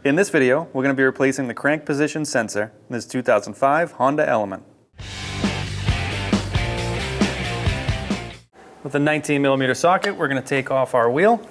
In this video, we're going to be replacing the crank position sensor in this 2005 Honda Element. With a 19mm socket, we're going to take off our wheel.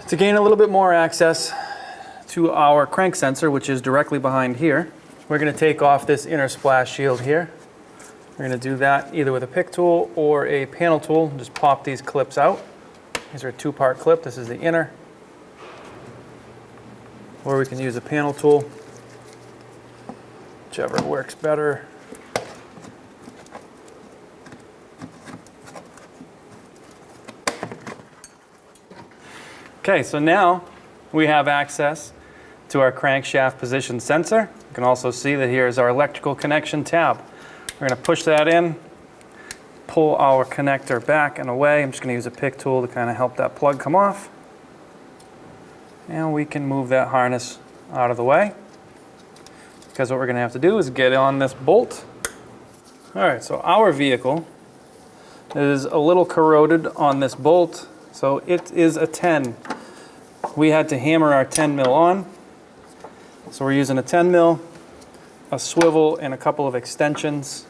To gain a little bit more access to our crank sensor, which is directly behind here, we're going to take off this inner splash shield here. We're going to do that either with a pick tool or a panel tool. Just pop these clips out. These are a two-part clip. This is the inner. Or we can use a panel tool, whichever works better. Okay, so now we have access to our crankshaft position sensor. You can also see that here is our electrical connection tab. We're going to push that in, pull our connector back and away. I'm just going to use a pick tool to kind of help that plug come off. And we can move that harness out of the way, because what we're going to have to do is get on this bolt. All right, so our vehicle is a little corroded on this bolt. So it is a 10. We had to hammer our 10 mil on. So we're using a 10 mil, a swivel, and a couple of extensions.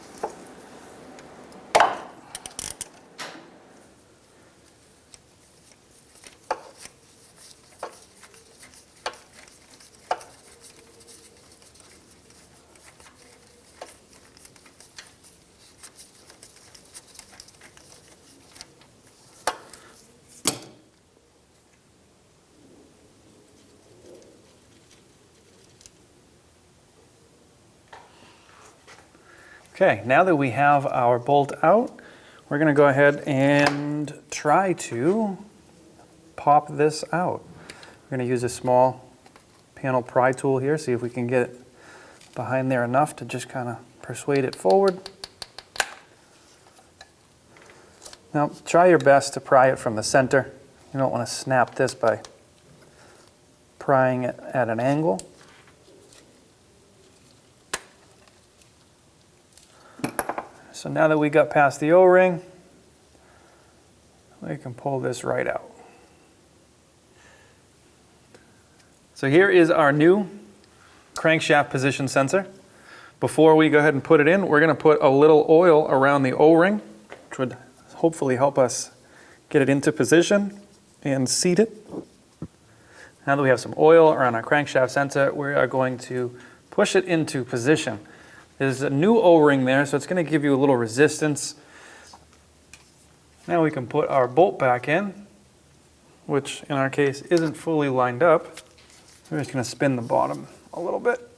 Okay, now that we have our bolt out, we're going to go ahead and try to pop this out. We're going to use a small panel pry tool here, see if we can get it behind there enough to just kind of persuade it forward. Now, try your best to pry it from the center. You don't want to snap this by prying it at an angle. So now that we got past the O-ring, we can pull this right out. So here is our new crankshaft position sensor. Before we go ahead and put it in, we're going to put a little oil around the O-ring, which would hopefully help us get it into position and seat it. Now that we have some oil around our crankshaft sensor, we are going to push it into position. There's a new O-ring there, so it's going to give you a little resistance. Now we can put our bolt back in, which in our case isn't fully lined up. We're just going to spin the bottom a little bit.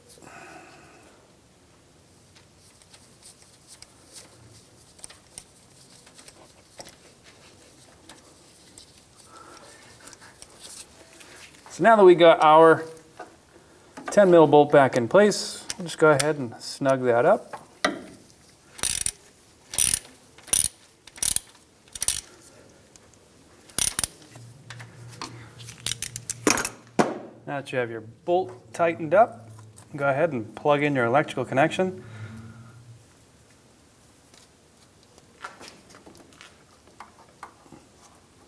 So now that we got our 10 mil bolt back in place, we'll just go ahead and snug that up. Now that you have your bolt tightened up, go ahead and plug in your electrical connection.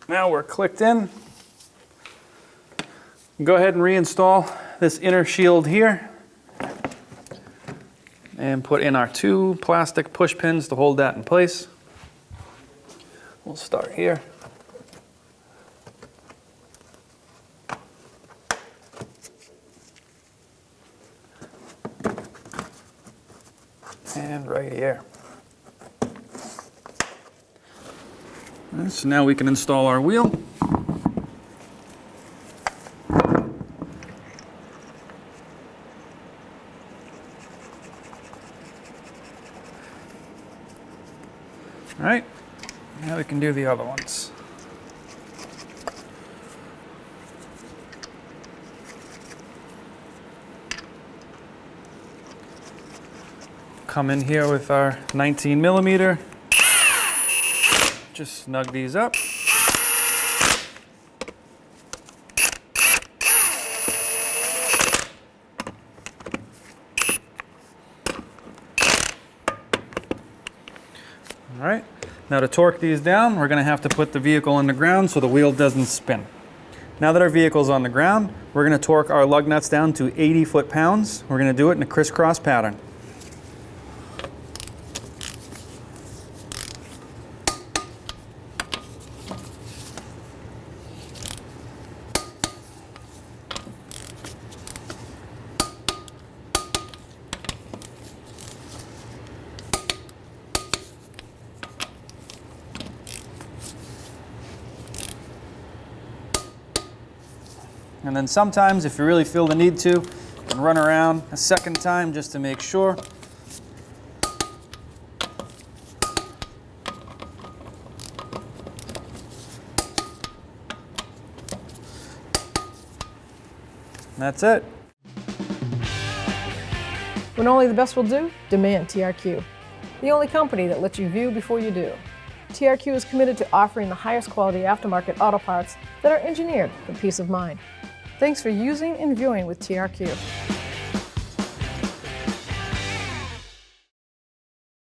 Now we're clicked in. Go ahead and reinstall this inner shield here and put in our two plastic push pins to hold that in place. We'll start here. And right here. And so now we can install our wheel. All right, now we can do the other ones. Come in here with our 19mm. Just snug these up. Now to torque these down, we're going to have to put the vehicle on the ground so the wheel doesn't spin. Now that our vehicle's on the ground, we're going to torque our lug nuts down to 80 foot-pounds. We're going to do it in a crisscross pattern. And then sometimes, if you really feel the need to, you can run around a second time just to make sure. And that's it. When only the best will do, demand TRQ. The only company that lets you view before you do. TRQ is committed to offering the highest quality aftermarket auto parts that are engineered for peace of mind. Thanks for using and viewing with TRQ.